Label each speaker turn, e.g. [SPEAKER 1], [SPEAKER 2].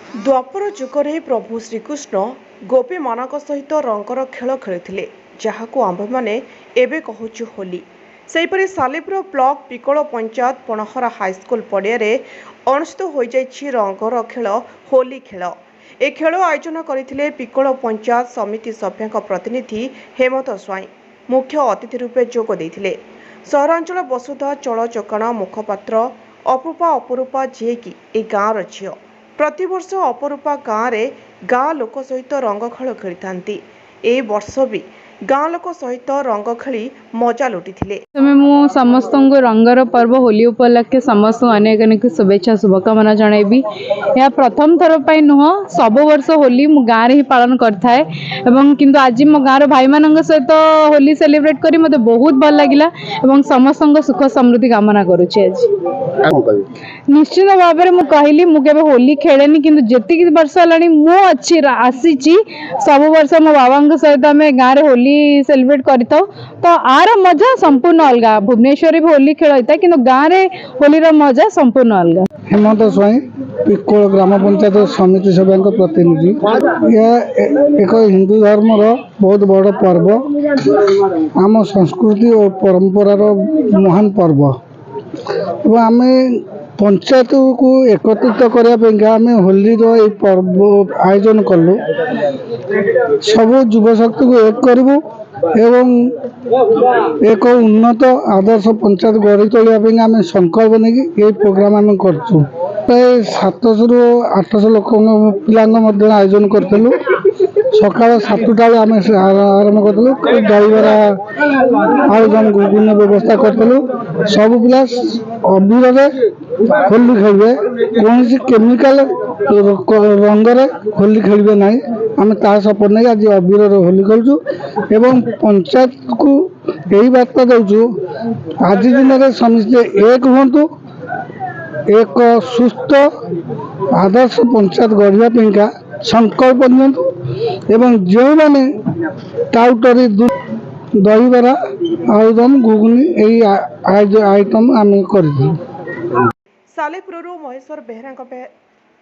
[SPEAKER 1] द्वापर जुगरे प्रभु श्रीकृष्ण गोपी मानक सहित रंगर खेल खेलुथिले जहाकू आंभेमाने एबे कहूचु होली। सेहीपरि सालेपुर ब्लॉक पिकोल पंचायत पणहरा हाईस्कूल पड़ियारे अनुष्ठित हो जाइछि रंगर खेल होली खेल। ए खेल आयोजन करथिले पिकोल पंचायत समिति सभ्यक प्रतिनिधि हेमंत स्वाई मुख्य अतिथि रूपे जोग देथिले। सहरांचल वसुधा चल चकाणा मुखपात्र अपूपा अपरूपा जेकी ए गाँवर झील प्रतिवर्ष अपरूपा गाँव में गाँ लोक सहित रंग खेल खेली था। ए वर्ष भी गाँ लोक सहित रंग खेली मजा लुटी
[SPEAKER 2] समस्त रंगर पर्व होली उपलक्षे समस्त अनेक अनेक शुभेच्छा शुभकामना जनइबी। यह प्रथम थर पर नुह सब वर्ष होली मु गाँव ही पालन करथाए एवं किंतु आज मो गाँव भाई मान सहित होली सेलिब्रेट करी मते बहुत भल लागिला एवं समस्त सुख समृद्धि कामना करुचे। आज निश्चित भाव में कहली मुझे होली खेलेनी किंतु जेतिक वर्ष है मु अच्छी आसी सब वर्ष मो बाबा सहित आम गाँव में होली सेलिब्रेट करता तो आर मजा संपूर्ण अलग। भुवनेश्वर भी होली खेल होता है किंतु गाँव में होली मजा संपूर्ण अलग।
[SPEAKER 3] हेमंत स्वाई पिकोल ग्राम पंचायत समिति सभ्य प्रतिनिधि। यह एक हिंदू धर्म बहुत बड़ पर्व आम संस्कृति और परंपरार महान पर्व एवं आम पंचायत को एकत्रित करने आम होली पर्व आयोजन कलु सब युवशक्ति को एक करूँ एवं एक उन्नत आदर्श पंचायत गढ़ी तोलिया आम संकल्प नहीं प्रोग्राम आम कर प्राय 700 ରୁ 800 लोक पिला आयोजन करूँ। सकाल 7टा आम आरंभ करूँ दहीबरा आयोजन गुगुन व्यवस्था करूँ। सब पिला अबीर होली खेलिए कौन केमिकल रंगरे होली खेलिए ना आम ता सपोर्ट नहीं आज अबीर होली खेलु एवं पंचायत को यही बार्ता दौचु आज दिन में समस्ते एक हूँ एक सुस्थ आदर्श पंचायत गढ़ा संकल्प नियंतु एवं जो मैंने टाउटरी दहीबरा आलुदम घुगुनी यही आइटम आम कर।
[SPEAKER 1] सालेपुर महेश्वर बेहरा